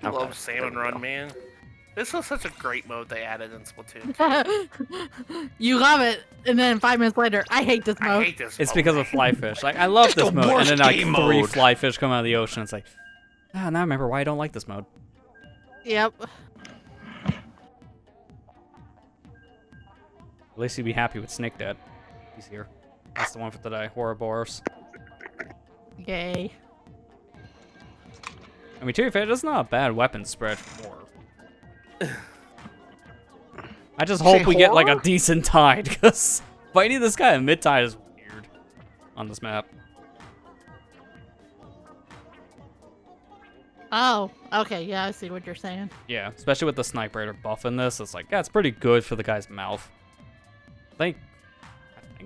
I love Salmon Run, man. This was such a great mode they added in Splatoon. You love it, and then 5 minutes later, I hate this mode. I hate this It's mode. because of fly fish. Like, I love this the mode, and then worst like game 3 mode. fly fish come out of the ocean. It's like, now I remember why I don't like this mode. Yep. At least you'd be happy with Snake Dead. He's here. That's the one for today. Ouroboros. Yay. I mean, to be fair, that's not a bad weapon spread for horror. I just hope we get like a decent tide, because fighting this guy at mid-tide is weird on this map. Oh, okay, yeah, I see what you're saying. Yeah, especially with the Sniper Raider buff in this, it's like, yeah, it's pretty good for the guy's mouth. I think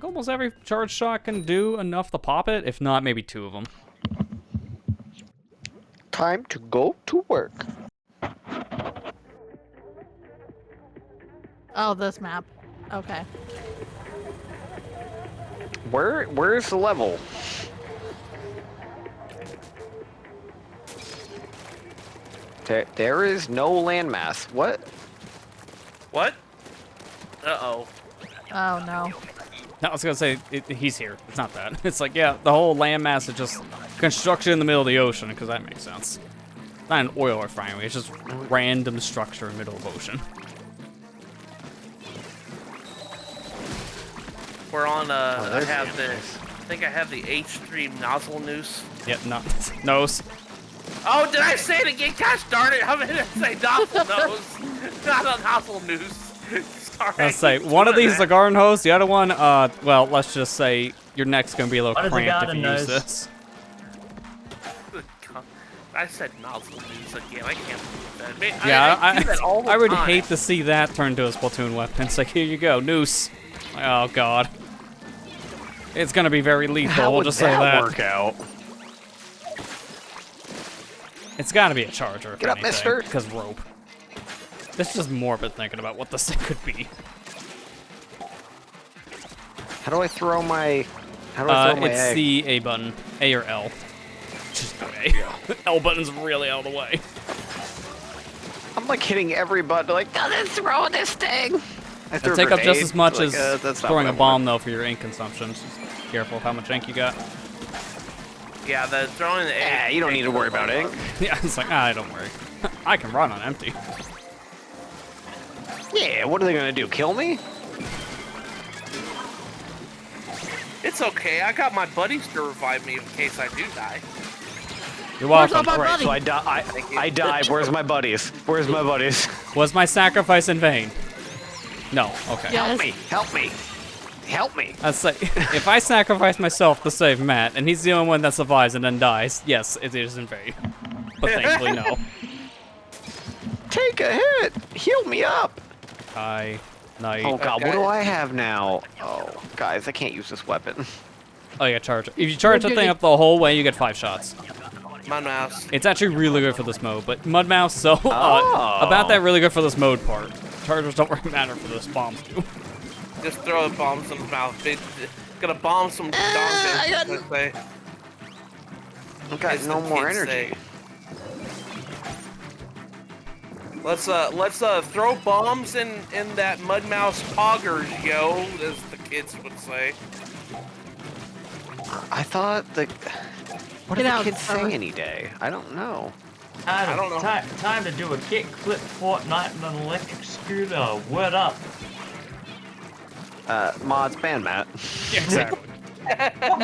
almost every charge shot can do enough to pop it, if not, maybe 2 of them. Time to go to work. Oh, this map. Okay. Where's the level? There is no landmass. What? What? Uh-oh. Oh, no. No, I was gonna say, he's here. It's not that. It's like, yeah, the whole landmass is just construction in the middle of the ocean, because that makes sense. It's not an oil refinery, it's just random structure in the middle of ocean. We're on, I there's have the the, I think I have the H3 nozzle noose. Yep, no, nose. Oh, did I say it again? Gosh darn it, I'm gonna say nozzle nose, not a nozzle noose. Sorry. Let's say, one of these is a garden hose, the other one, well, let's just say your neck's gonna be a little What is a cramped if you garden use nose? this. I said nozzle noose again, I can't believe that. Man, Yeah, I do that all the I would time. hate to see that turn to a Splatoon weapon. It's like, here you go, noose. Oh, God. It's gonna be very lethal, How we'll would just say that that. work out? It's gotta be a charger, if Get up, anything, mister. because rope. This is just morbid thinking about what this thing could be. How do I throw my? How do I throw my it's egg? the A button. A or L. Just go A. L button's really out of the way. I'm like hitting every button. Like, doesn't throw this thing. I threw It'll a take up just grenade, as much like, as that's not throwing what a I bomb, want. though, for your ink consumption. Just careful of how much ink you got. Yeah, the throwing the Yeah, you don't need to worry about ink. Yeah, it's like, don't worry. I can run on empty. Yeah, what are they gonna do? Kill me? It's okay, I got my buddies to revive me in case I do die. You're Where's welcome. all my Right, buddy? so I died. Where's my buddies? Where's my buddies? Was my sacrifice in vain? No. Okay. Yeah. Help me! Help me! Help me! Let's say, if I sacrifice myself to save Matt, and he's the only one that survives and then dies, yes, it is in vain. But thankfully, no. Take a hit! Heal me up! Night. Oh god, Okay. what do I have now? Oh, guys, I can't use this weapon. Oh, yeah, charge it. If you charge the thing up the whole way, you get 5 shots. My mouse. It's actually really good for this mode, but Mud Mouse, so Oh. about that really good for this mode part. Chargers don't really matter for this, bombs do. Just throw the bombs in his mouth. Gonna bomb some dog bitches, let's say. I've got As no the more kids energy. say. Let's throw bombs in that mud mouse poggers, yo, as the kids would say. I thought the... What do Get the out, kids Sarah. say any day? I don't know. I don't know. Time to do a kick, flip, Fortnite, and an electric scooter. Word up. Mods ban Matt. Yeah, exactly.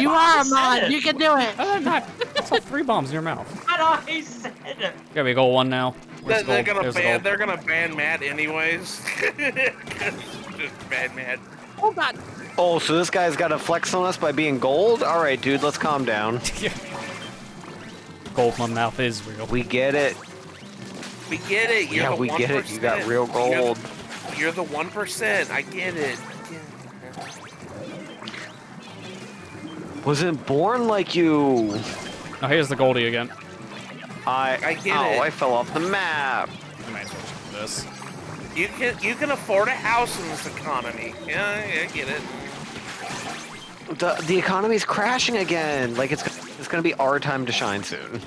You are a said mod. it. You can do it. That's all 3 bombs in your mouth. I know he said it. Gotta be a goal 1 now. Where's They're gold? gonna There's the ban. gold. They're gonna ban Matt anyways. Just ban Matt. Oh, God. Oh, so this guy's got to flex on us by being gold? Alright, dude, let's calm down. Gold Mud Mouth is real. We get it. We get it. You're Yeah, the we get it. You got 1%. real gold. You're the 1%. I get it. Wasn't born like you. Oh, here's the Goldie again. I get it. Oh, I fell off the map. I might as well just do this. You can afford a house in this economy. Yeah, I get it. The economy's crashing again. Like it's gonna be our time to shine soon.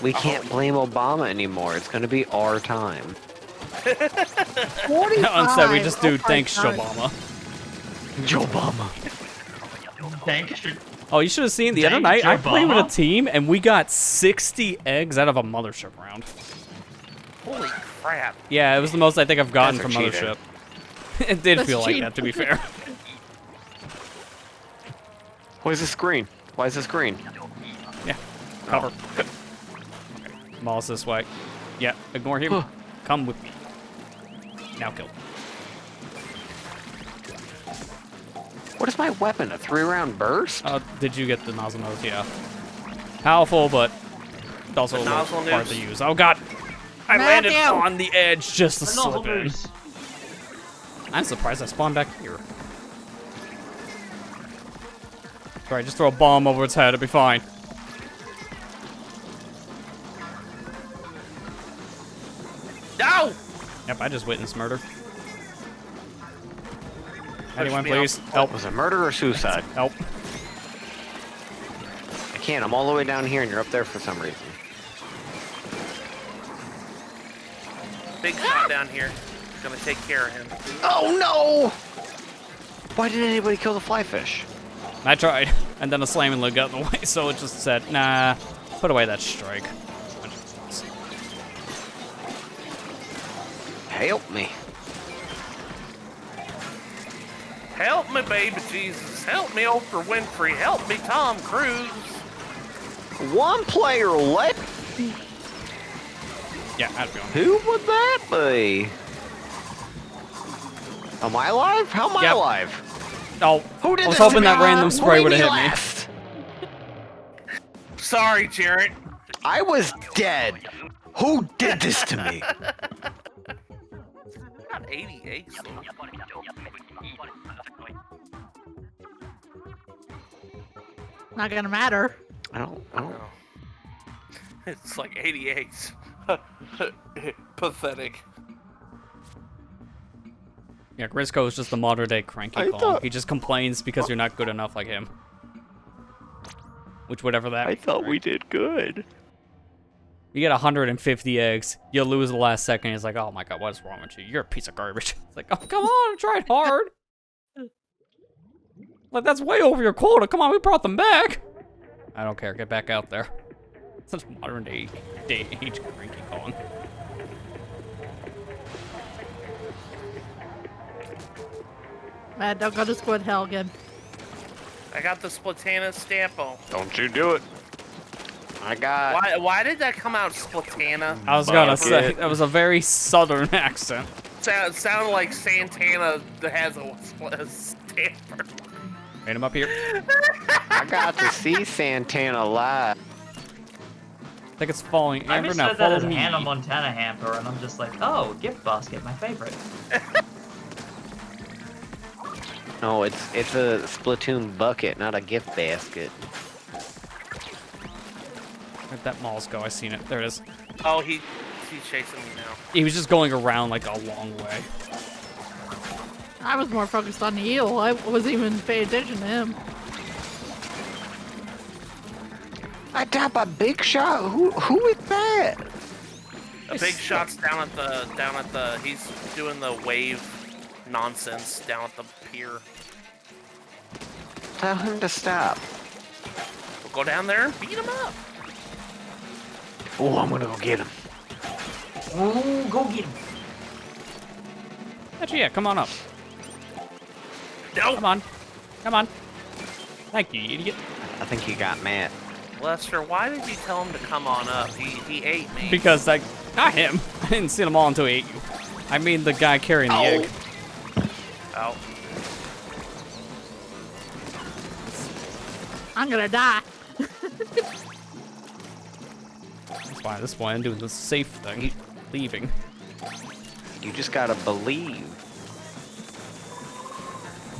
We can't blame Obama anymore. It's gonna be our time. 45. Instead, we just do Oh my thanks, God. Obama. Joe Obama. Thanks. Oh, you should have seen the other Thanks, night. I played with a Obama. team, and we got 60 eggs out of a mothership round. Holy crap. Yeah, it was the most I think I've gotten That's from a cheater. mothership. It did That's feel like cheating. that, to be fair. Why is this green? Why is this green? Yeah, cover. Okay. Mall's this way. Yeah, ignore him. Huh. Come with me. Now kill. What is my weapon? A 3-round burst? Did you get the nozzle nose? Yeah. Powerful, but also a The little nozzle hard nose. to use. Oh god! I landed Matthew! on the edge just to slip in. Binoculars. I'm surprised I spawned back here. Sorry, just throw a bomb over its head, it'll be fine. No! Yep, I just witnessed murder. Anyone, me please? up. Help. Was it murder or suicide? Help. I can't. I'm all the way down here and you're up there for some reason. Big shot down here. Gonna take care of him. Oh no! Why did anybody kill the fly fish? I tried, and then a slamming leg got in the way, so it just said, nah, put away that strike. Help me. Help me, baby Jesus. Help me, Oprah Winfrey. Help me, Tom Cruise. One player left. Yeah, I'd be on. Who would that be? Am I alive? How am I Yep. alive? Oh, Who did I was this hoping to that me? random spray Leave would have hit me. last. Sorry, Jarrett. I was dead. Who did this to me? Got 80 eggs. Not gonna matter. I don't. It's like 80 eggs. Pathetic. Yeah, Grisco is just the modern day cranky I Kong. thought- He just complains because you're not good enough like him. Which, whatever that I means, thought right? we did good. You get 150 eggs, you lose the last second, he's like, oh my god, what is wrong with you? You're a piece of garbage. It's like, oh, come on, I tried hard. Like, that's way over your quota. Come on, we brought them back. I don't care, get back out there. Such modern day age cranky Kong. Man, don't go to Squid Hell again. I got the Splatana Stampo. Don't you do it. I got. Why did that come out Splatana? I was gonna say, Bucket. that was a very southern accent. Sounded like Santana that has a stamper. Made him up here. I got to see Santana live. I think it's falling. I Amber, just now said that follow as a me. Hannah Montana hamper, and I'm just like, oh, gift basket, my favorite. No, it's a Splatoon bucket, not a gift basket. Where'd that Malls go? I seen it. There it is. Oh, he's chasing me now. He was just going around like a long way. I was more focused on the eel. I wasn't even paying attention to him. I tap a big shot. Who is that? A big shot's down at the. He's doing the wave nonsense down at the pier. Tell him to stop. We'll go down there and beat him up. Oh, I'm gonna go get him. Ooh, go get him. Actually, yeah, come on up. No, Come on. Come on. Thank you, you idiot. I think he got mad. Lester, why did you tell him to come on up? He ate me. Because, like, not him. I didn't see them all until he ate you. I mean the guy carrying the egg. Oh, I'm gonna die. That's why at this point I'm doing the safe thing. Leaving. You just gotta believe.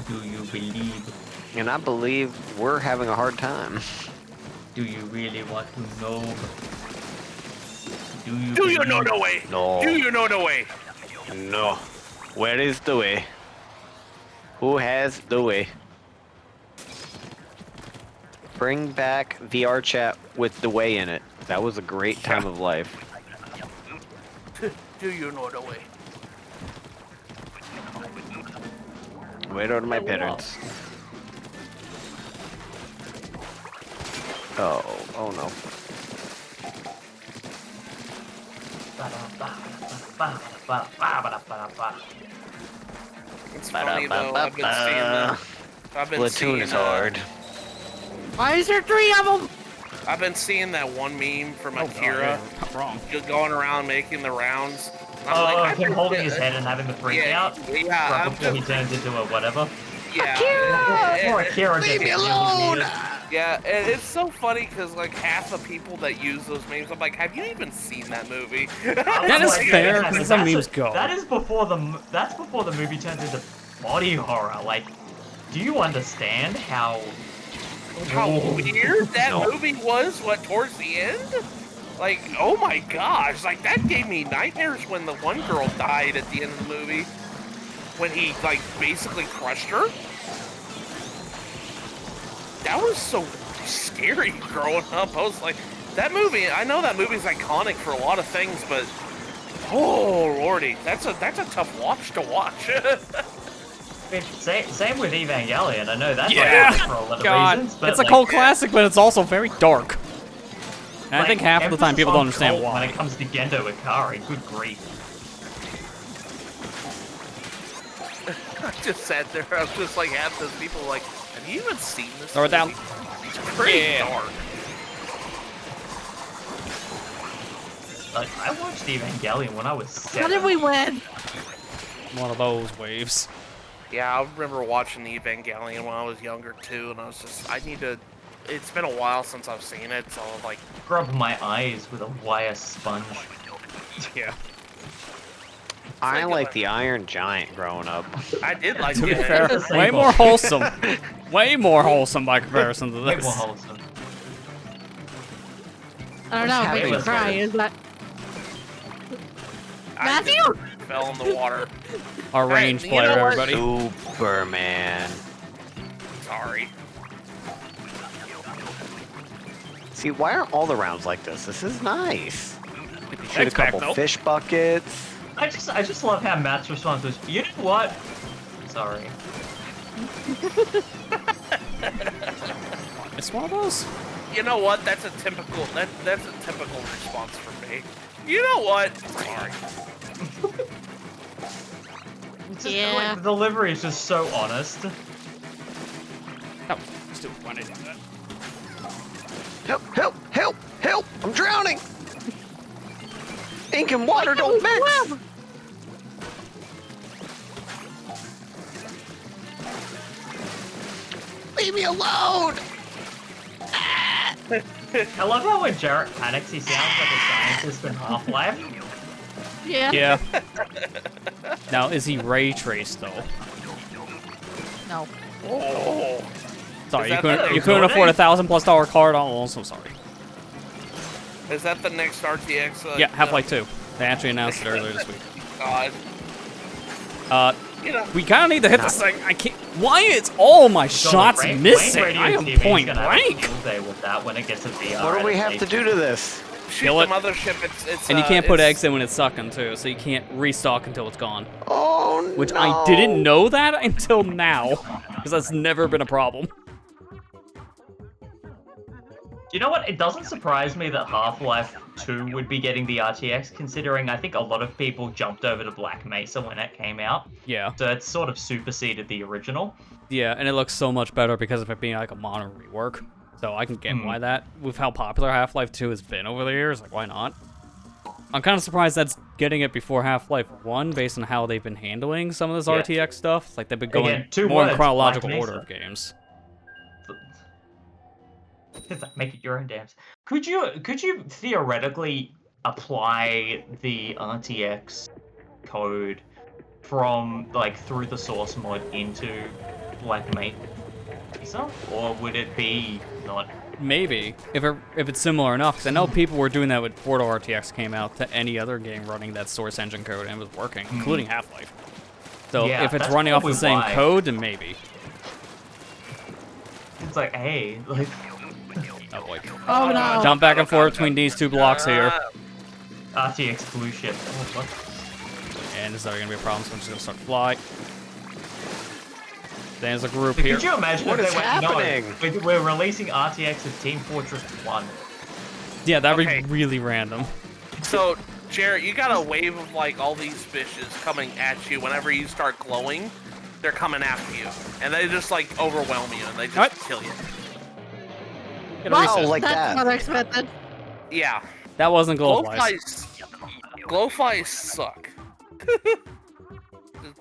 Do you believe? And I believe we're having a hard time. Do you really want to know? Do you? do you believe? know the way? No. Do you know the way? No. Where is the way? Who has the way? Bring back VR chat with the way in it. That was a great time of life. Do you know the way? Wait on my parents. Oh no. It's funny though. I've been seeing that. Splatoon is hard. Why is there 3 of them? I've been seeing that one meme from Oh, Akira, not wrong. just going around making the rounds. And I'm Oh, like, him holding his head and having the freak out. Yeah, Right I'm before he just, turns into a whatever. yeah. Poor Akira gets me really alone! weird. Yeah, and it's so funny because like half the people that use those memes, I'm like, have you even seen that movie? That is fair, because that's how memes go. That is before that's before the movie turns into body horror. Like, do you understand how weird that movie was? What, towards the end? Like, oh my gosh, like that gave me nightmares when the one girl died at the end of the movie. When he like basically crushed her. That was so scary growing up. I was like, that movie, I know that movie's iconic for a lot of things, but oh lordy, that's a tough watch to watch. Same with Evangelion. I know that's Yeah. iconic for a lot of God, reasons, but it's a like, cult classic, but it's also very dark. And I think like, half of the time emphasis people don't on understand cult why. when it comes to Gendo Ikari. Good grief. I just sat there, I was just like, half those people were like, have you even seen this Throw it down. movie? It's pretty dark. Like, I watched Evangelion when I was 7. How did we win? One of those waves. Yeah, I remember watching the Evangelion when I was younger too, and I was just, it's been a while since I've seen it, so I was like, Scrub my eyes with a wire sponge. Yeah. I like the Iron Giant growing up. I did like To be it. fair, way more wholesome. Way more wholesome by comparison to Way this. more wholesome. I don't know, it makes me happening? cry. Is that I Matthew? just fell in the water. Our Hey, range you player, know what? everybody. Superman. Sorry. See, why aren't all the rounds like this? This is nice. Shoot a Thanks, back, couple though. fish buckets. I just love how Matt's response was, you know what? Sorry. It's one of those. You know what? That's a typical response for me. You know what? Sorry. It's just, Yeah. like, the delivery is just so honest. Oh, still running into that. Help, help, help, help! I'm drowning! Ink and water don't mix! Leave me alone! I love how when Jarrett panics, he sounds like a scientist in Half-Life. Yeah. Yeah. Now, is he ray traced though? No. Oh. Sorry, Is you that couldn't the you couldn't afford a donate? $1,000+ card. Oh, I'm so sorry. Is that the next RTX? Yeah, Half-Life 2. They actually announced it earlier this week. God. We kind of need to hit this thing. I can't. Why is all my shots Wayne missing? Radio I am TV is point gonna have a blank. field day with that when it gets a VR. What do we have to do to this? Shoot Kill the it. mothership. It's And you can't put it's- eggs in when it's sucking too, so you can't restock until it's gone. Oh no! Which I didn't know that until now, because that's never been a problem. You know what? It doesn't surprise me that Half-Life 2 would be getting the RTX, considering I think a lot of people jumped over to Black Mesa when it came out. Yeah. So it's sort of superseded the original. Yeah, and it looks so much better because of it being like a mono rework. So I can get why that, with how popular Half-Life 2 has been over the years, like why not? I'm kind of surprised that's getting it before Half-Life 1 based on how they've been handling some of this Yeah. RTX stuff. Like they've been going Again, two more in words, chronological Black order Mesa. of games. Make it your own dams. Could you theoretically apply the RTX code from like through the source mod into Black Mesa, or would it be not? Maybe, if it's similar enough, because I know people were doing that when Portal RTX came out to any other game running that source engine code and it was working, including Half-Life. So Yeah, if it's that's running off the probably same why. code, then maybe. It's like, hey, like Oh boy. Oh no. Jump back and forth between these two blocks here. RTX blue ship. Oh, what? And this is never gonna be a problem, so I'm just gonna start to fly. There's a group But here. could you imagine What if is they went, happening? No, we're releasing RTX as Team Fortress 1. Yeah, that'd Okay. be really random. So, Jarrett, you got a wave of like all these fishes coming at you. Whenever you start glowing, they're coming after you, and they just like overwhelm you, and they just What? kill you. Get a Wow, reset. like That's that. unexpected. Yeah, That wasn't glowflies. glowflies suck.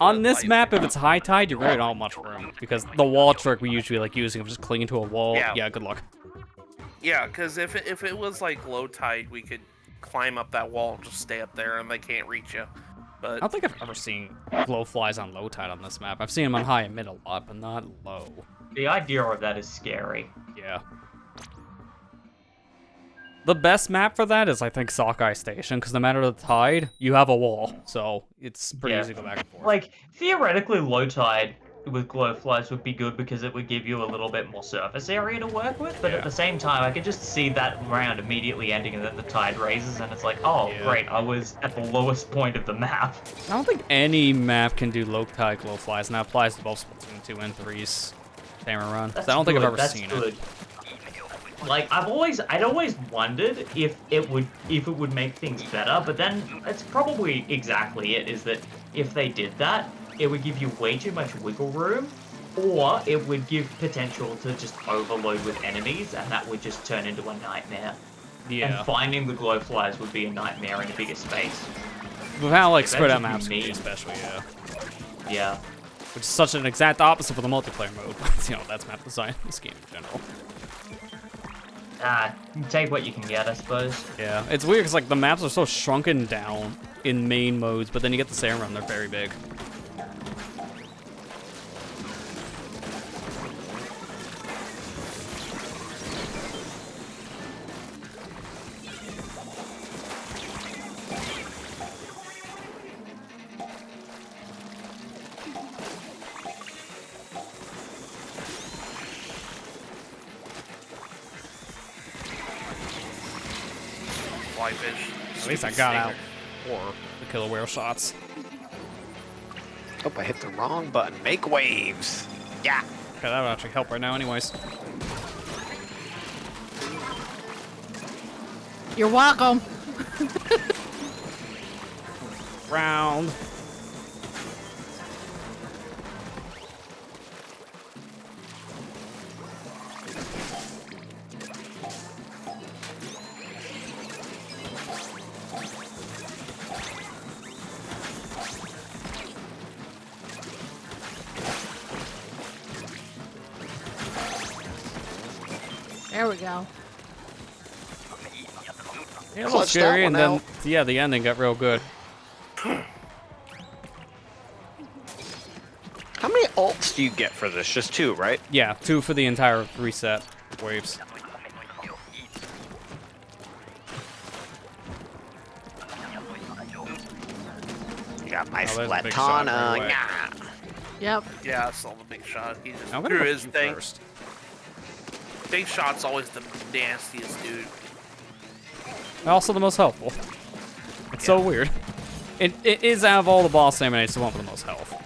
On this map, if it's high tide, you really don't have much room because the wall trick we usually like using of just clinging to a wall. Yeah. Good luck. Yeah, because if it was like low tide, we could climb up that wall and just stay up there, and they can't reach you. I But don't think I've ever seen glowflies on low tide on this map. I've seen them on high and mid a lot, but not low. The idea of that is scary. Yeah. The best map for that is, I think, Sockeye Station, because no matter the tide, you have a wall, so it's pretty easy to go back and forth. Like, theoretically, low tide with glowflies would be good because it would give you a little bit more surface area to work with, but Yeah. at the same time, I could just see that round immediately ending and then the tide raises, and it's like, oh, Yeah. great, I was at the lowest point of the map. I don't think any map can do low tide glowflies, and that applies to both Splatoon 2 and 3's Tamer Run. So I don't think I've ever That's seen good. it. Like, I'd always wondered if it would make things better, but then it's probably exactly it, is that if they did that, it would give you way too much wiggle room, or it would give potential to just overload with enemies, and that would just turn into a nightmare. Yeah. And finding the glowflies would be a nightmare in a bigger space. With how, like, That spread out should be maps can be, me. especially, yeah. Yeah. Which is such an exact opposite for the multiplayer mode, but, you know, that's map design in this game in general. Take what you can get, I suppose. Yeah, it's weird because, like, the maps are so shrunken down in main modes, but then you get the Salmon Run, they're very big. fly fish. At least I got out 4 the killer whale shots. Oh, I hit the wrong button. Make waves. Yeah. Okay, that would actually help right now anyways. You're welcome. Round. There we go. Yeah, a little Clutch scary, that and one then, out. yeah, the ending got real good. How many ults do you get for this? Just 2, right? Yeah, 2 for the entire reset waves. You got my Oh, there's a big shot right Splatana. away. Yeah. Yep. Yeah, I saw the big shot. He just I'm gonna threw go his shoot thing. first. Big shot's always the nastiest dude. Also the most helpful. It's so weird. It is out of all the boss animates the one with the most health.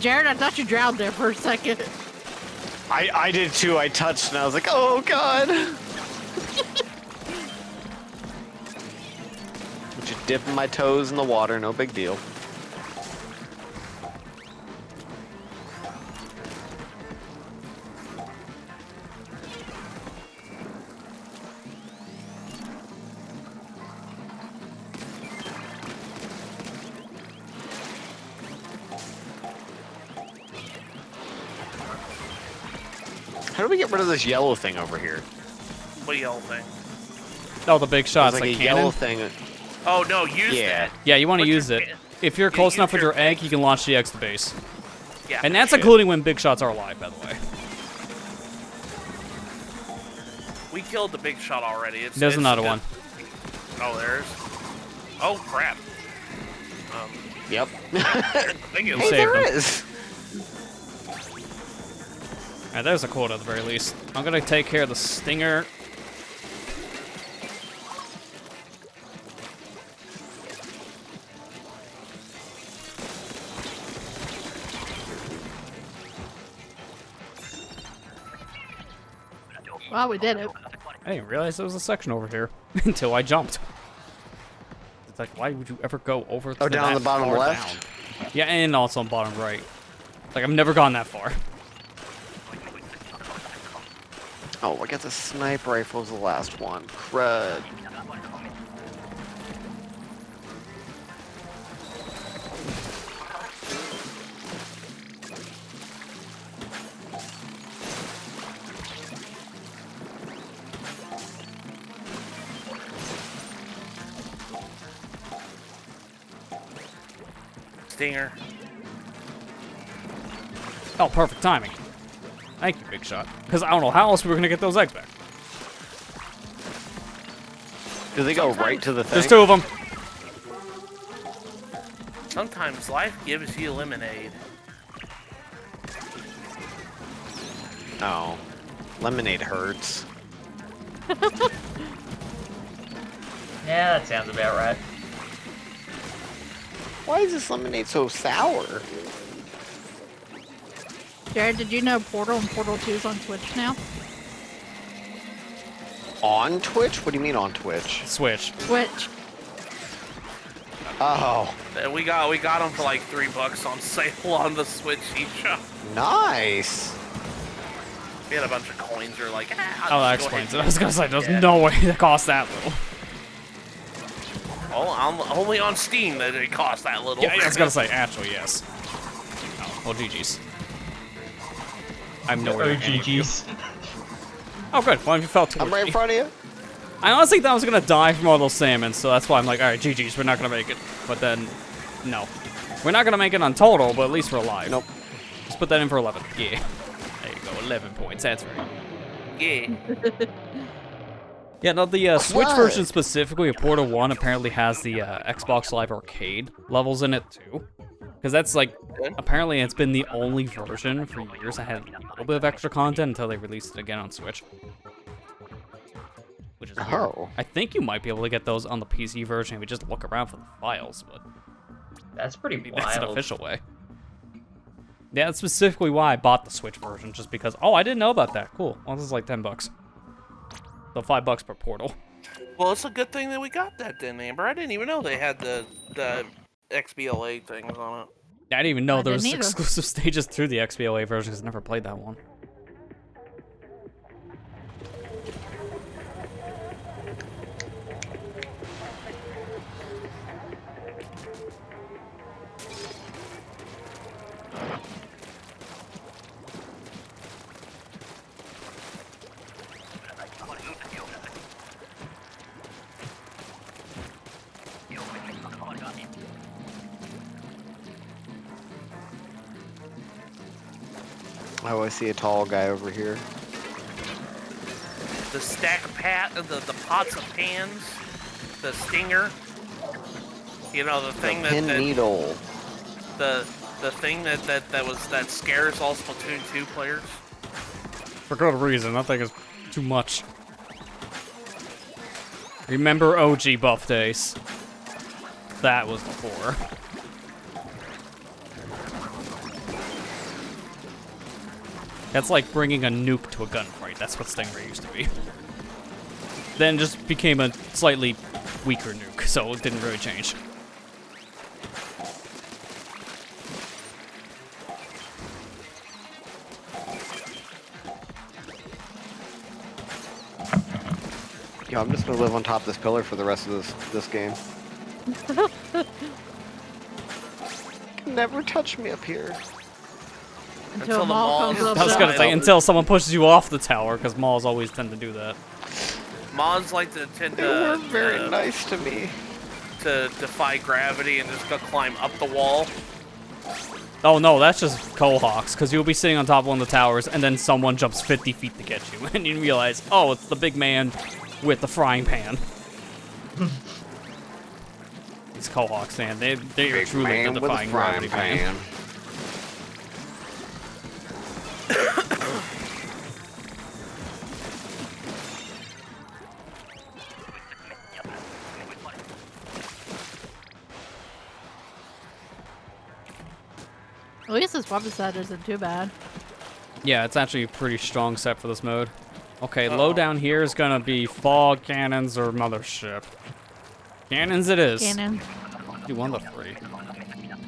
Jared, I thought you drowned there for a second. I did too. I touched and I was like, oh god. Just dipping my toes in the water, no big deal. How do we get rid of this yellow thing over here? What yellow thing? Oh, the big shots, There's like like a cannon? yellow thing. Oh no, use Yeah. that. Yeah, you want to What's your use it. can- If you're Yeah, close use enough with your your egg, you can launch the X to base. Yeah. And that's shit. including when big shots are alive, by the way. We killed the big shot already. There's it's another good. one. Oh, there's. Oh crap. Yep. I think it You was. Hey, saved there him. is. Alright, there's a quota at the very least. I'm gonna take care of the stinger. Well, we did it. I didn't realize there was a section over here until I jumped. It's like, why would you ever go over to down that the bottom far left? down? Yeah, and also on bottom right. Like, I've never gone that far. Oh, I got the sniper rifle as the last one. Crud. Stinger. Oh, perfect timing. Thank you, Big Shot. Because I don't know how else we were going to get those eggs back. Do they go right to the thing? There's two of them. Sometimes life gives you lemonade. Oh. Lemonade hurts. Yeah, that sounds about right. Why is this lemonade so sour? Jared, did you know Portal and Portal 2 is on Twitch now? On Twitch? What do you mean on Twitch? Switch. Twitch. Oh, We got them for like $3 on sale on the Switch eShop. nice. We had a bunch of coins. Or like, Oh, that explains it. I was going to say, there's no way to cost that little. Only on Steam that it costs that little. Yeah, I was going to say, actually, yes. Oh, well, GG's. I'm nowhere Oh, near any of you. GG's. Oh, good. One of you fell towards I'm right in me. front of you. I honestly thought I was going to die from all those salmon, so that's why I'm like, alright, GG's, we're not going to make it. But then, no. We're not going to make it on total, but at least we're alive. Nope. Let's put that in for 11. Yeah. There you go, 11 points. That's right. Yeah. Yeah, no, the Switch What? version specifically of Portal 1 apparently has the Xbox Live Arcade levels in it, too. Because that's, like, apparently it's been the only version for years that had a little bit of extra content until they released it again on Switch. Which is weird. Oh. I think you might be able to get those on the PC version if you just look around for the files, but That's pretty maybe that's an wild. official way. Yeah, that's specifically why I bought the Switch version, just because, oh, I didn't know about that. Cool. Well, this is like $10. So $5 per portal. Well, it's a good thing that we got that then, Amber. I didn't even know they had the XBLA things on it. Yeah, I didn't even know I there was didn't either. exclusive stages through the XBLA version because I never played that one. Oh, I see a tall guy over here. The stack pat, the pots of pans, the stinger. You know, the thing The pin needle. the thing that scares all Splatoon 2 players. For good reason, I think it's too much. Remember OG buff days? That was the horror. That's like bringing a nuke to a gunfight. That's what Stingray used to be. Then just became a slightly weaker nuke, so it didn't really change. Yo, I'm just gonna live on top of this pillar for the rest of this game. Never touch me up here. Until the a mall mall comes is up. I was gonna say, Idle. until someone pushes you off the tower, because malls always tend to do that. Mods like to tend They were to very nice to me. to defy gravity and just go climb up the wall. Oh no, that's just Coalhawks, because you'll be sitting on top of one of the towers, and then someone jumps 50 feet to get you, and you realize, oh, it's the big man with the frying pan. These Coalhawks, man, they are Big truly man the with a defying frying gravity pan. pan. At least this weapon set isn't too bad. Yeah, it's actually a pretty strong set for this mode. Okay, low down here is gonna be fog cannons or mothership. Cannons it is. Cannon. Do one of the three.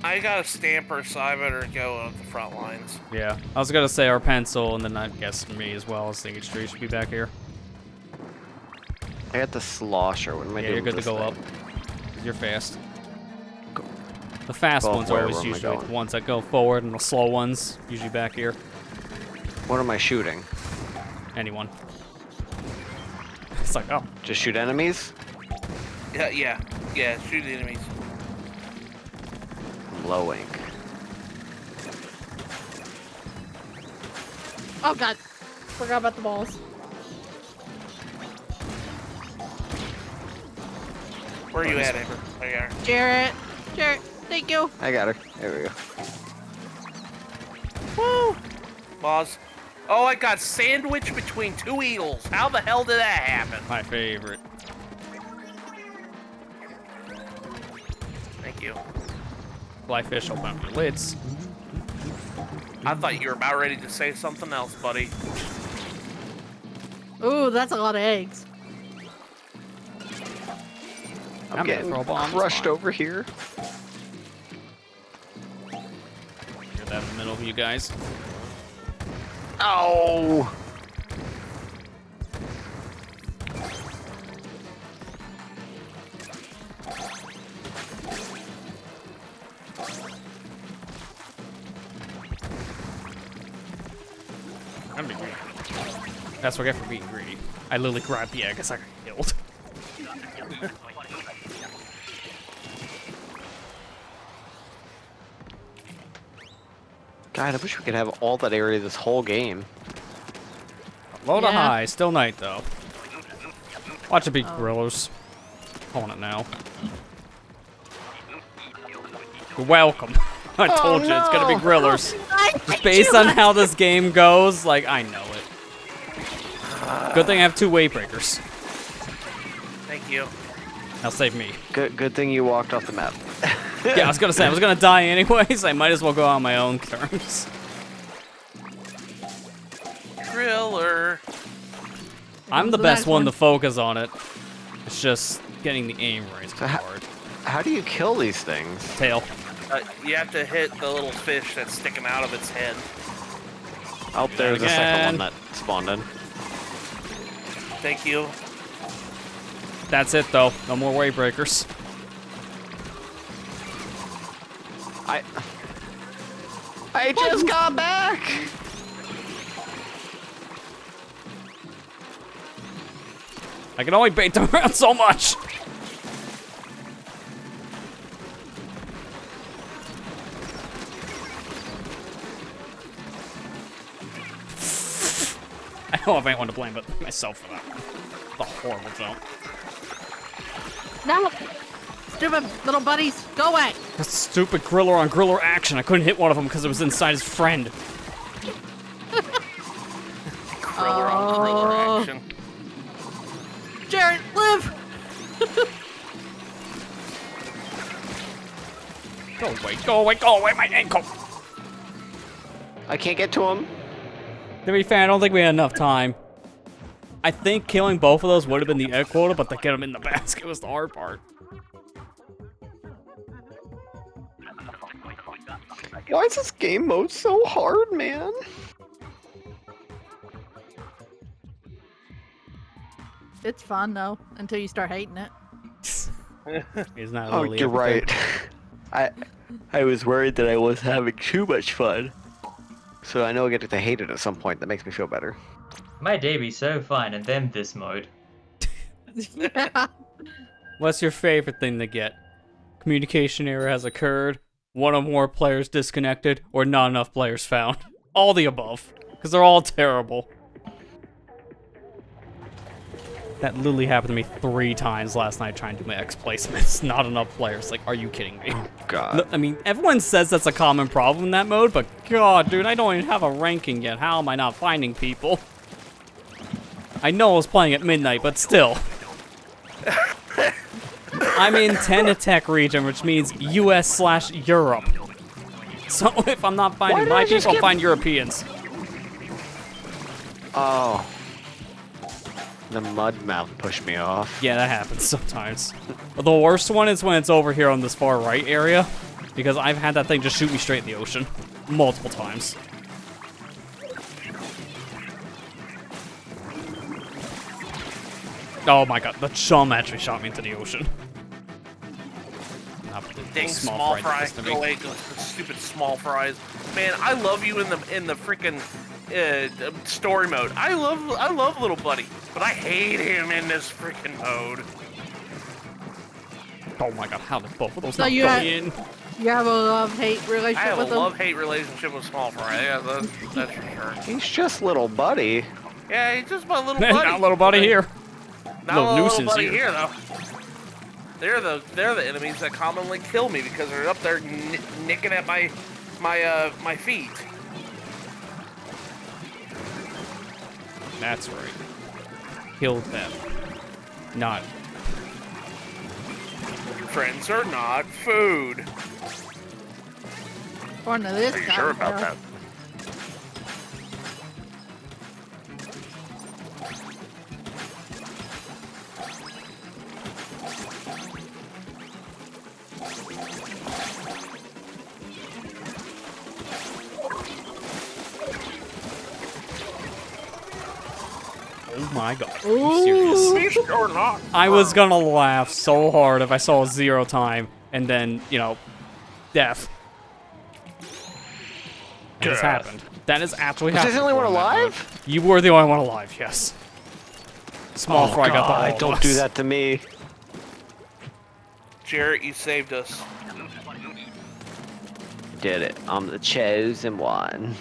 I got a stamper, so I better go on the front lines. Yeah, I was gonna say our pencil, and then I guess me as well as Stage 3 should be back here. I got the slosher. What am I Yeah, doing? you're good to with go this up. thing? You're fast. The fast Well, ones are where always am I usually going? the ones that go forward, and the slow ones usually back here. What am I shooting? Anyone. It's like, oh, Just shoot enemies? Yeah. Shoot the enemies. Low ink. Oh god. Forgot about the balls. Where are you at, Amber? There you are. Jarrett, thank you. I got her. There we go. Woo! Boss. Oh, I got sandwiched between two eagles. How the hell did that happen? my favorite. Thank you. Fly fish, open up your lids. I thought you were about ready to say something else, buddy. Ooh, that's a lot of eggs. I'm gonna getting throw bombs. crushed Fine. over here. Get that in the middle of you guys. Oh! I'm being greedy. That's what I get for being greedy. I literally grabbed the egg because I got killed. God, I wish we could have all that area this whole game. Low to Yeah. high, still night though. Watch it be grillers. Calling it now. You're welcome. I told you it's gonna be grillers. Just based on how this game goes, like I know it. Good thing I have 2 way breakers. Thank you. That'll save me. Good thing you walked off the map. Yeah, I was gonna say I was gonna die anyways. I might as well go on my own terms. Griller. I'm the the best next one one. to focus on it. It's just getting the aim right is So how- hard. How do you kill these things? Tail. You have to hit the little fish that's sticking out of its head. Oh, there's a second Again. one that spawned in. Thank you. That's it though. No more way breakers. I just got back! I can only bait them around so much. I don't have anyone to blame but myself for that. The horrible jump. No! Stupid little buddies, go away! That stupid griller on griller action. I couldn't hit one of them because it was inside his friend. Griller on griller action. Jarrett, live! Go away, my ankle. I can't get to him. To be fair, I don't think we had enough time. I think killing both of those would have been the egg quota, but to get them in the basket was the hard part. Why is this game mode so hard, man? It's fun though, until you start hating it. He's not Oh, really you're everything. right. I was worried that I was having too much fun. So I know I get to hate it at some point. That makes me feel better. My day be so fine, and then this mode. Yeah. What's your favorite thing to get? Communication error has occurred, one or more players disconnected, or not enough players found. All the above, because they're all terrible. That literally happened to me 3 times last night trying to do my X placements. Not enough players. Like, are you kidding me? God. Look, I mean, everyone says that's a common problem in that mode, but God, dude, I don't even have a ranking yet. How am I not finding people? I know I was playing at midnight, but still. I'm in 10 attack region, which means US/Europe. So if I'm not finding did my I just people, I'll get- find Europeans. Oh. The mud mouth pushed me off. Yeah, that happens sometimes. The worst one is when it's over here on this far right area, because I've had that thing just shoot me straight in the ocean multiple times. Oh my god, the chum actually shot me into the ocean. Dang small fries. fry. Go away, those stupid small fries. Man, I love you in the freaking story mode. I love little buddy, but I hate him in this freaking mode. Oh my god, how did both of those So not you go had- in? You have a love-hate I relationship have a with him? love-hate relationship with small fry. Yeah, that's for sure. He's just little buddy. Yeah, he's just my little buddy. Not little buddy here. Not Little a little nuisance buddy here. here though. They're the enemies that commonly kill me because they're up there nicking at my feet. That's right. Killed them. Not. Friends are not food. According to this Are you guy, sure about yeah. that? Oh my god. Are you serious? Ooh. Or not. I was gonna laugh so hard if I saw 0 time and then, you know, death. That has Death. happened. That has actually Was I happened. the only one before in that alive? mode. You were the only one alive, yes. Small fry got the God, all don't of do us. that to me. Jarrett, you saved us. Did it. I'm the chosen one.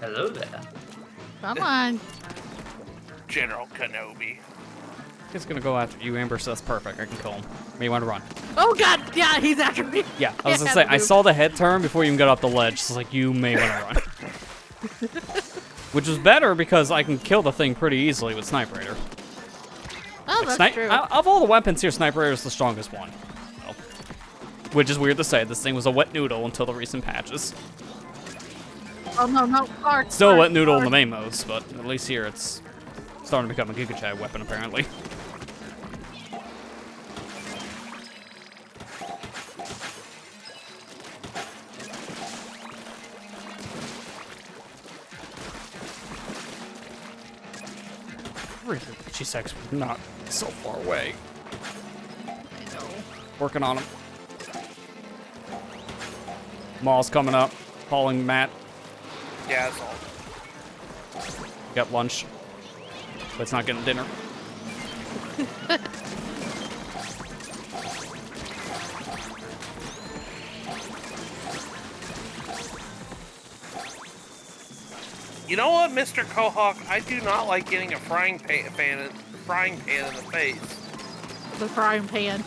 Hello there. Come on. General Kenobi. He's gonna go after you, Amber, so that's perfect. I can kill him. You want to run? Oh god, yeah, he's after me. Yeah, I was gonna Yeah, say, I dude. saw the head turn before you even got up the ledge, so it's like, you may want to run. Which is better because I can kill the thing pretty easily with Sniper Raider. Oh, that's true. Of all the weapons here, Sniper Raider is the strongest one. So, which is weird to say. This thing was a wet noodle until the recent patches. Oh no, no, Clark. Still a Clark, wet noodle in the Clark. main modes, but at least here it's starting to become a Giga Chad weapon, apparently. She's actually not so far away. Working on him. Maul's coming up, calling Matt. Yeah, that's all. Got lunch, but it's not getting dinner. You know what, Mr. Quahog? I do not like getting a frying pan in the face. The frying pan.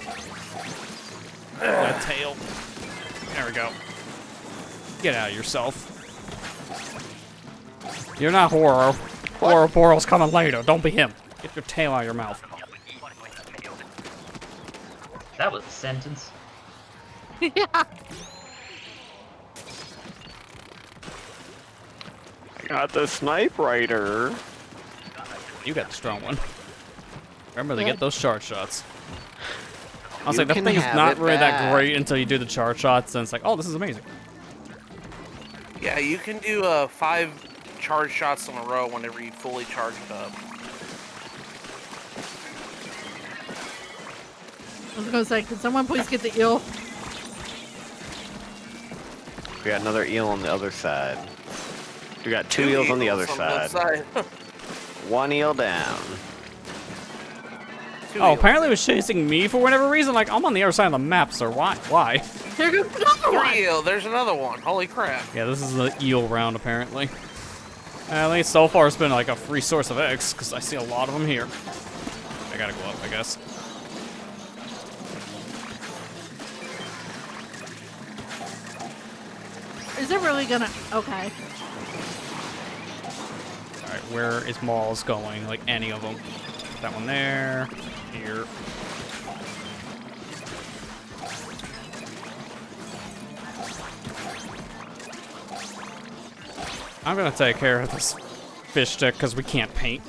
That tail. There we go. Get out of yourself. You're not Horo. Horo's coming later. Don't be him. Get your tail out of your mouth. That was a sentence. Yeah. I got the Sniper Raider. You got the strong one. Remember to Yeah. get those charge shots. I'll You say the can thing is have not it really that back. great until you do the charge shots, and it's like, oh, this is amazing. Yeah, you can do 5 charge shots in a row whenever you fully charge it up. I was gonna say, can someone please get the eel? We got another eel on the other side. We got 2 eels on the other side. One eel down. Oh, apparently it was chasing me for whatever reason. Like, I'm on the other side of the map, sir. Why? Why? Here goes another one. 3 eel. There's another one. Holy crap. Yeah, this is the eel round, apparently. At least so far it's been like a free source of eggs, because I see a lot of them here. I gotta go up, I guess. Is it really gonna? Okay. Alright, where is Maul's going? Like, any of them. That one there. Here. I'm gonna take care of this fish stick because we can't paint.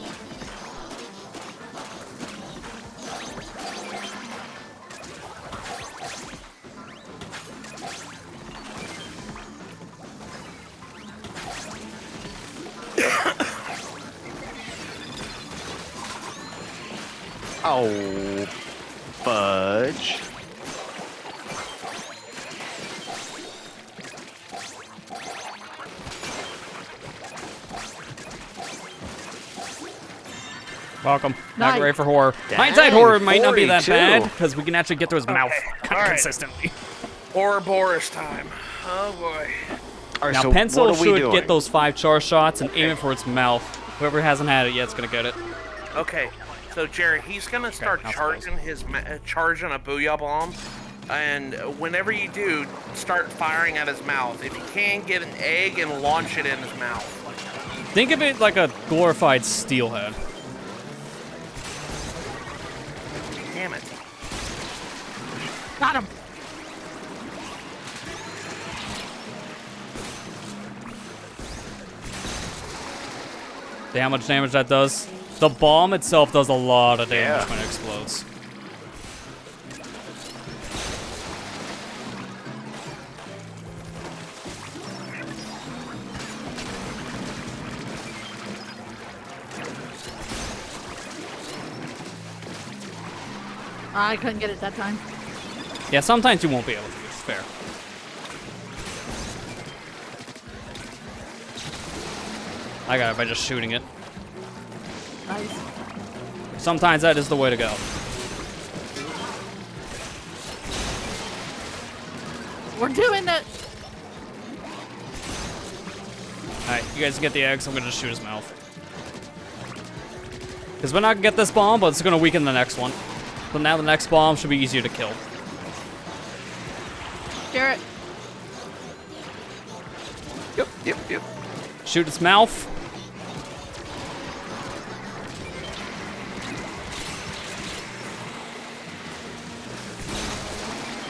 Oh, fudge. Welcome. Nice. Not ready for horror. Dang, Hindsight horror might not be that 42. bad because we can actually get to his mouth all right. consistently. Ouroboros time. Oh boy. All right, Now, so Pencil what are we should doing? get those 5 char shots and aim it for its mouth. Whoever hasn't had it yet is gonna get it. Okay, so Jared, he's gonna start now charging charging a booyah bomb, and whenever you do, start firing at his mouth. If you can, get an egg and launch it in his mouth. Think of it like a glorified steelhead. Damn it! Got him. See how much damage that does? The bomb itself does a lot of damage Yeah. when it explodes. I couldn't get it that time. Yeah, sometimes you won't be able to. It's fair. I got it by just shooting it. Nice. Sometimes that is the way to go. We're doing it. Alright, you guys get the eggs. I'm gonna just shoot his mouth. Because we're not gonna get this bomb, but it's gonna weaken the next one. So now the next bomb should be easier to kill. Jarrett. Yep. Shoot its mouth.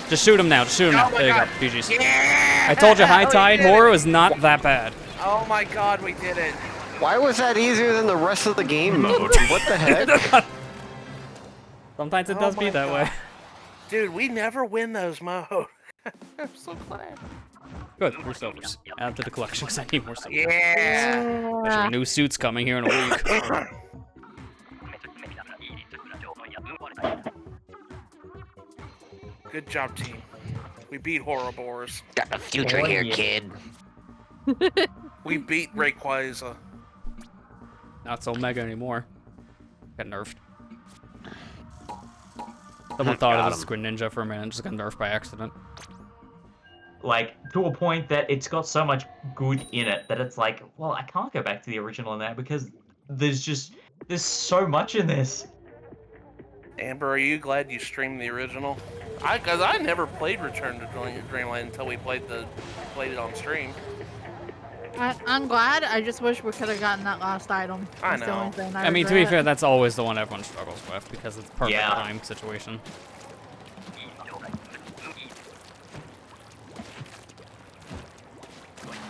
Just shoot him now. Just shoot him now. Oh my There you God. go. GG's. Yeah! I told you high We tide did it. horror is not that bad. Oh my God, we did it! Why was that easier than the rest of the game mode? What the heck? Sometimes it Oh does be my that God. way. Dude, we never win those modes. I'm so glad. Good. More silvers. Add to the collection because I need more silvers. Yeah. Especially new suits coming here in a week. Good job, team. We beat Ouroboros. Got the future Oh, here, yeah. kid. We beat Rayquaza. Not so mega anymore. Got nerfed. Someone thought Got it was him. Greninja for a minute and just got nerfed by accident. Like, to a point that it's got so much good in it that it's like, well, I can't go back to the original now because there's so much in this. Amber, are you glad you streamed the original? Cause I never played Return to Dreamland until we played it on stream. I'm glad. I just wish we could have gotten that last item. I That's the only know. thing I mean, to be regret. fair, that's always the one everyone struggles with because it's perfect Yeah. time situation.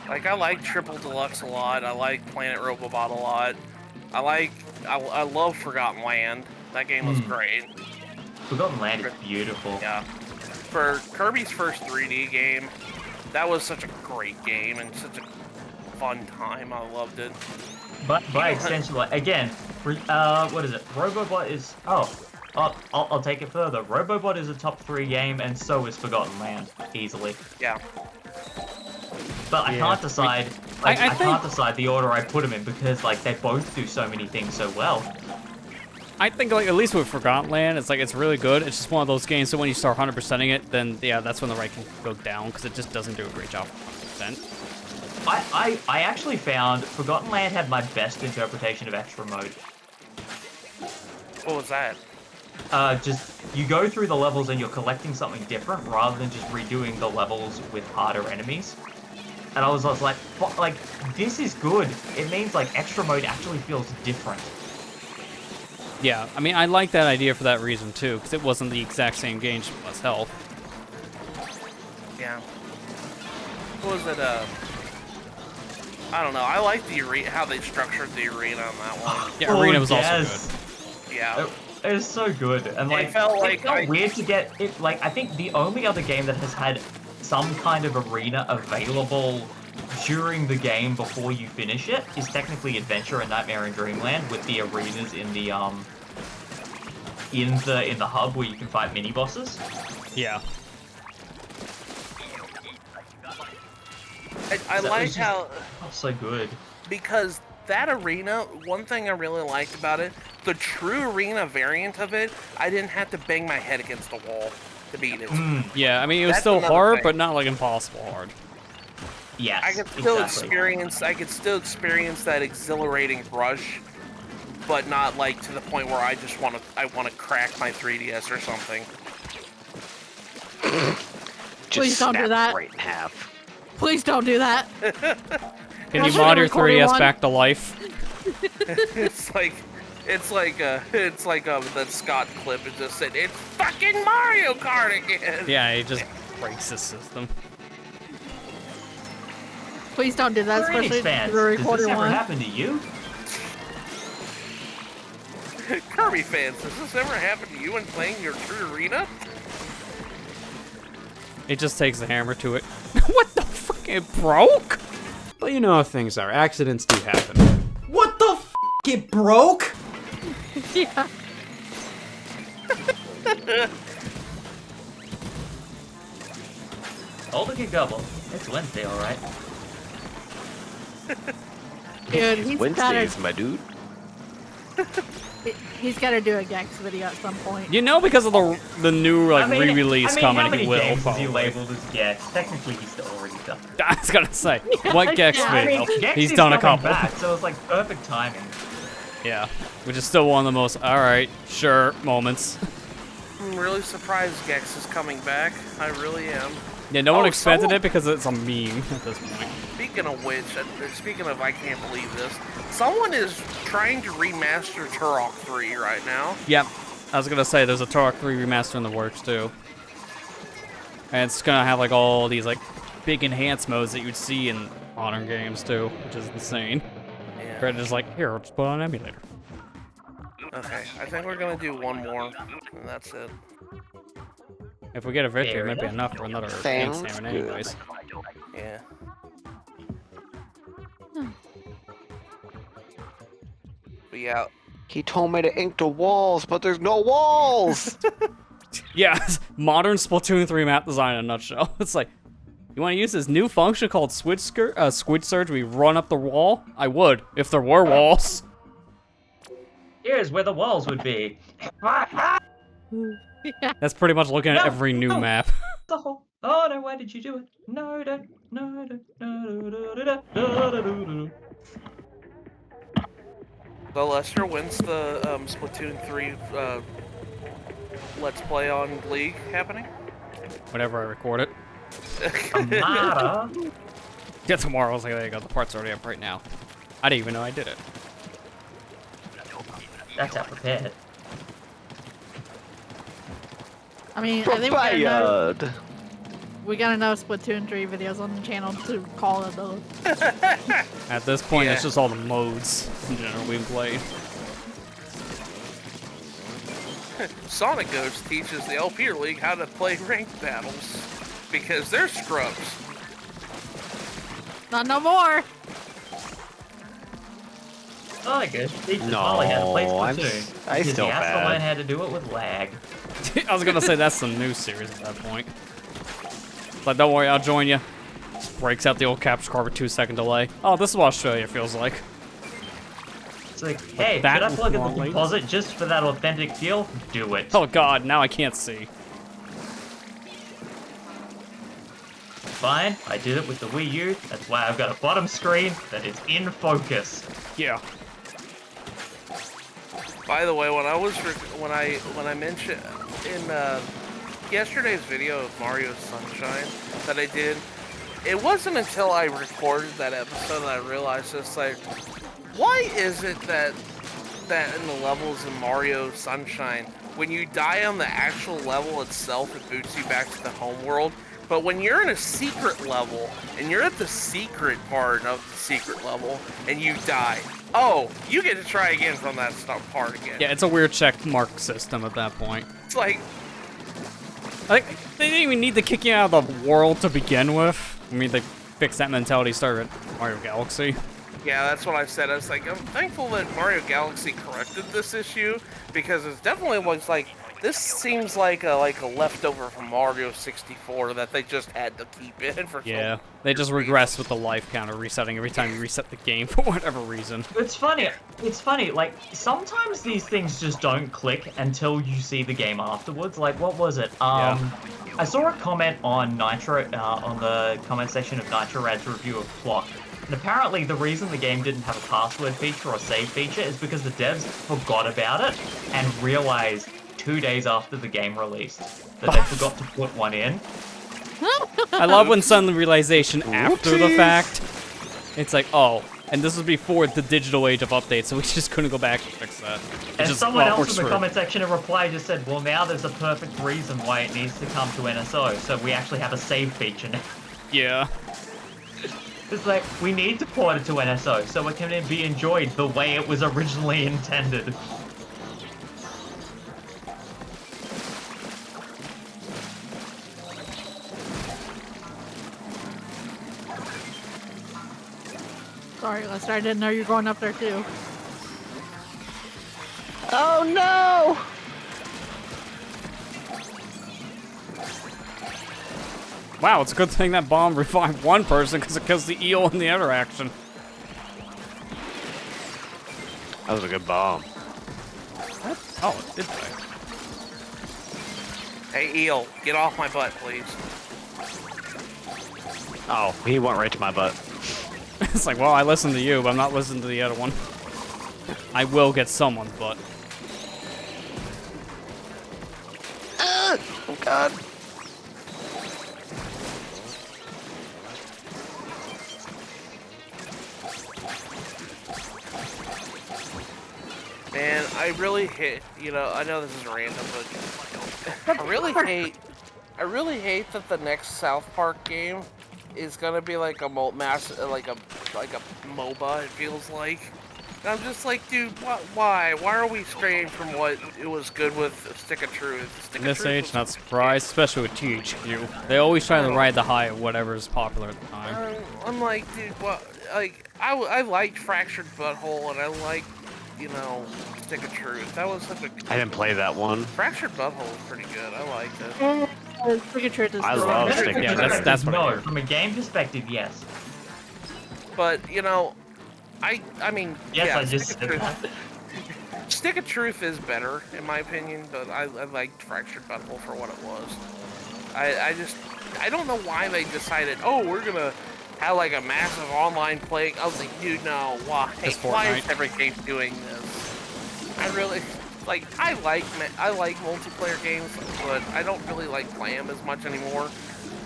Like, I like Triple Deluxe a lot. I like Planet Robobot a lot. I love Forgotten Land. That game was great. Forgotten Land is beautiful. Yeah. For Kirby's first 3D game, that was such a great game and such a fun time. I loved it. But by extension, like, again, what is it? Robobot is... I'll take it further. Robobot is a top 3 game, and so is Forgotten Land, easily. Yeah. But I Yeah. can't decide. Like, I I think- can't decide the order I put them in because, like, they both do so many things so well. I think, like, at least with Forgotten Land, it's like, it's really good. It's just one of those games, so when you start 100%ing it, then, yeah, that's when the rank can go down, because it just doesn't do a great job. I actually found Forgotten Land had my best interpretation of extra mode. What was that? Just, you go through the levels and you're collecting something different rather than just redoing the levels with harder enemies. And I was like, this is good. It means, like, extra mode actually feels different. Yeah, I mean, I like that idea for that reason, too, because it wasn't the exact same game, just less health. Yeah. What was it? I don't know. I like the arena, how they structured the arena on that one. Yeah, Arena was also yes. good. Yeah. It was so good, and like It felt like weird to get it. Like I think the only other game that has had some kind of arena available during the game before you finish it is technically Adventure and Nightmare in Dreamland, with the arenas in the hub where you can fight mini bosses. Yeah. I So like it's just- how Oh, so good. because that arena, one thing I really liked about it, the true arena variant of it, I didn't have to bang my head against the wall to beat it. Yeah, I mean, it was That's still another hard, thing. but not like impossible hard. Yes, I could still exactly. I could still experience that exhilarating rush, but not like to the point where I want to crack my 3DS or something. Please don't do snap that. right in half. Please don't do that. Can you Wasn't mod it your recorded 3DS one? back to life? it's like that Scott clip. It just said, "It's fucking Mario Kart again." Yeah, it just breaks the system. Please don't do that, Greetings, especially fans. the Does recorded this ever one. happen to you? Kirby fans, does this ever happen to you when playing your true arena? It just takes the hammer to it. What the fuck? It broke? But you know how things are. Accidents do happen. What the f***? It broke? Yeah. Hold a gobble. It's Wednesday, alright. Dude, Wednesdays, my dude. he's got to do a Gex video at some point. You know, because of the new like re-release how coming, many he will games is he probably. labeled as Gex? Technically, he's still already done. I was gonna say, what Gex Yeah, I video? mean, Gex He's is done a coming couple. back, so it's like perfect timing. Yeah, which is still one of the most alright, sure moments. I'm really surprised Gex is coming back. I really am. Yeah, no one Oh, expected someone- it because it's a meme at this point. Speaking of which, speaking of I can't believe this, someone is trying to remaster Turok 3 right now. Yep, I was gonna say there's a Turok 3 remaster in the works too. And it's gonna have like all these like big enhanced modes that you'd see in modern games too, which is insane. Yeah. Credit is like, here, just put on an emulator. Okay, I think we're gonna do one more, and that's it. If we get a victory, it Fair might be enough. enough for another Sounds game good. anyways. Yeah. But yeah, He told me to ink the walls, but there's no walls. Yeah, modern Splatoon 3 map design in a nutshell. It's like, you want to use this new function called Squid Surge? We run up the wall? I would, if there were walls. Here's where the walls would be. That's pretty much looking at No, every new no. map. The whole. Oh no! Why did you do it? No, no, no, no, no, no, no, no, no. so Lester, when's the Splatoon 3 Let's Play on League happening? Whenever I record it. Amara. Yeah, tomorrow. I was like, there you go, the part's already up right now. I didn't even know I did it. That's how prepared. I mean, I think Fired. we got enough Splatoon 3 videos on the channel to call it those. At this point, Yeah. it's just all the modes in general we played. SonicGhost teaches the LPerLeague how to play ranked battles because they're scrubs. Not no more. Oh, I guess teach No, Molly how to play I'm Splatoon. I because still he has to bad. learn how to do it with lag. I was gonna say that's the new series at that point. But don't worry, I'll join you. Just breaks out the old capture card with 2-second delay. Oh, this is what Australia feels like. It's like, hey, that should I plug in long the waits? deposit just for that authentic feel? Do it. Oh god, now I can't see. Fine, I did it with the Wii U. That's why I've got a bottom screen that is in focus. Yeah. By the way, when I mentioned in yesterday's video of Mario Sunshine that I did, it wasn't until I recorded that episode that I realized it's like, why is it that in the levels in Mario Sunshine, when you die on the actual level itself, it boots you back to the home world, But when you're in a secret level, and you're at the secret part of the secret level, and you die, oh, you get to try again from that part again. Yeah, it's a weird check mark system at that point. It's like... They didn't even need to kick you out of the world to begin with. I mean, they fixed that mentality started at Mario Galaxy. Yeah, that's what I said. I was like, I'm thankful that Mario Galaxy corrected this issue, because it definitely was like, this seems like a leftover from Mario 64 that they just had to keep in for Yeah, some they just regress with the life counter resetting every time you reset the game for whatever reason. It's funny, like, sometimes these things just don't click until you see the game afterwards. Like, what was it? I saw a comment on Nitro, on the comment section of Nitro Rad's review of Clock. And apparently the reason the game didn't have a password feature or save feature is because the devs forgot about it and realized 2 days after the game released that they forgot to put one in. I love when sudden realization after the fact. It's like, oh, and this was before the digital age of updates, so we just couldn't go back and fix that. And someone else in the comment section in reply just said, well, now there's a perfect reason why it needs to come to NSO, so we actually have a save feature now. Yeah. It's like, we need to port it to NSO so it can be enjoyed the way it was originally intended. Sorry, Lester, I didn't know you were going up there too. Oh no! Wow, it's a good thing that bomb revived one person because it kills the eel in the interaction. That was a good bomb. What? Oh, it did play. Hey, eel, get off my butt, please. Oh, he went right to my butt. It's like, well, I listened to you, but I'm not listening to the other one. I will get someone's butt. Oh god. Man, I really hate, you know, I know this is random, but I really hate that the next South Park game is gonna be like a like a MOBA, it feels like. And I'm just like, dude, why? Why are we straying from what it was good with Stick of Truth? In this age, not surprised, especially with THQ. They always try to ride the high of whatever is popular at the time. I'm like, dude, what? Like, I liked Fractured Butthole, and I liked, you know, Stick of Truth. That was such a... I didn't play that one. Fractured Butthole was pretty good. I liked it. Stick of Truth is I good. love Stick of Yeah, Truth. that's what I No, heard. from a game perspective, yes. But, you know, I mean, Yes, yeah, I just Stick said of that. Truth. Stick of Truth is better, in my opinion, but I liked Fractured Butthole for what it was. I don't know why they decided, oh, we're gonna have like a massive online play. I was like, dude, no, why? Just Why is Fortnite. every game doing this? I really, like, I like multiplayer games, but I don't really like play them as much anymore.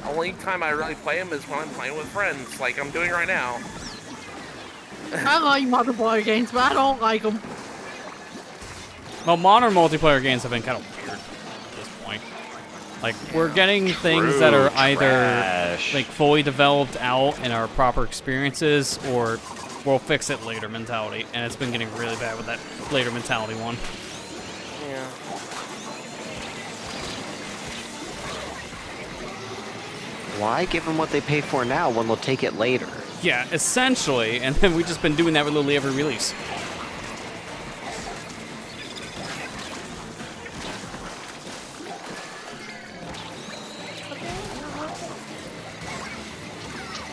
The only time I really play them is when I'm playing with friends, like I'm doing right now. I like multiplayer games, but I don't like them. Well, modern multiplayer games have been kind of weird at this point. Like, we're getting things that are either Trash. like fully developed out and are proper experiences, or we'll fix it later mentality. And it's been getting really bad with that later mentality one. Yeah. Why give them what they pay for now when they'll take it later? Yeah, essentially, and then we've just been doing that with literally every release.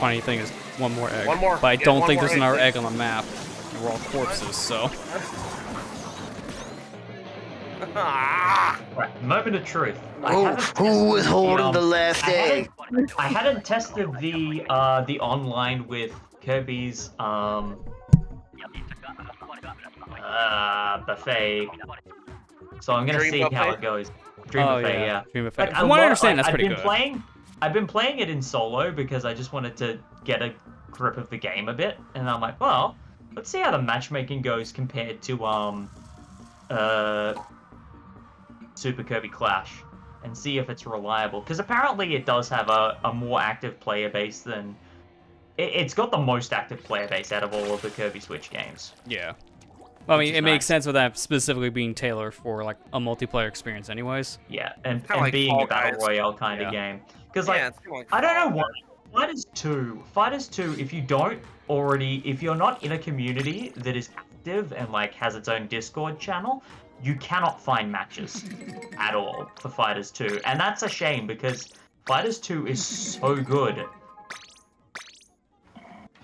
Funny thing is, one more egg. One more. But I Yeah, don't one think more there's egg, another please. egg on the map. And we're all corpses, so. Ah! Right, moment of truth. I Oh, haven't who was tested holding the last egg? I hadn't tested the online with Kirby's buffet, so I'm gonna Dream see how buffet? it goes. Dream Oh, buffet, yeah. Dream Buffet. Like, From what I understand, that's I've pretty been good. I've been playing it in solo because I just wanted to get a grip of the game a bit, and I'm like, well, let's see how the matchmaking goes compared to Super Kirby Clash. and see if it's reliable. Because apparently it does have a more active player base than... It's got the most active player base out of all of the Kirby Switch games. Yeah. Well, I mean, it makes nice. sense with that specifically being tailored for like a multiplayer experience, anyways. Yeah, and like being Fall a battle Guys. royale kind of game. Because like, it's kinda like I don't know Fall why. Fighters 2, if you're not in a community that is active and like has its own Discord channel, you cannot find matches at all for Fighters 2. And that's a shame because Fighters 2 is so good.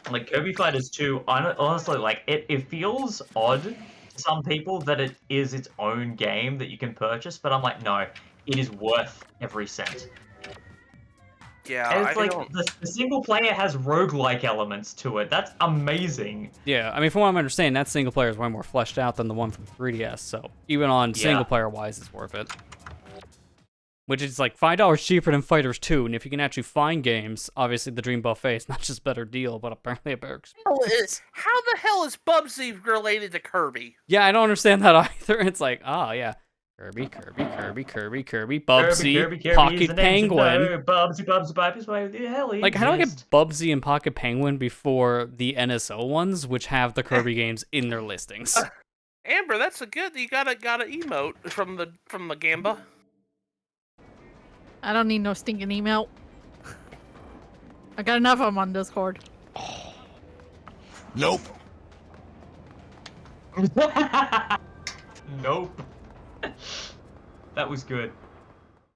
Like Kirby Fighters 2, honestly, like it feels odd to some people that it is its own game that you can purchase, but I'm like, no, it is worth every cent. Yeah, And it's I like don't... the single player has roguelike elements to it. That's amazing. Yeah, I mean, from what I'm understanding, that single player is way more fleshed out than the one from 3DS, so even on single player wise, it's worth it. Which is like $5 cheaper than Fighters 2, and if you can actually find games, obviously the Dream Buffet is not just a better deal, but apparently a better experience. How the hell is Bubsy related to Kirby? Yeah, I don't understand that either. It's like, oh yeah, Kirby, Bubsy, Kirby Pocket Penguin. Bubsy, why the hell he Like, how do I get exists? Bubsy and Pocket Penguin before the NSO ones, which have the Kirby games in their listings? Amber, that's a good. You got a emote from the Gamba. I don't need no stinking email. I got enough of them on Discord. Nope. Nope. That was good.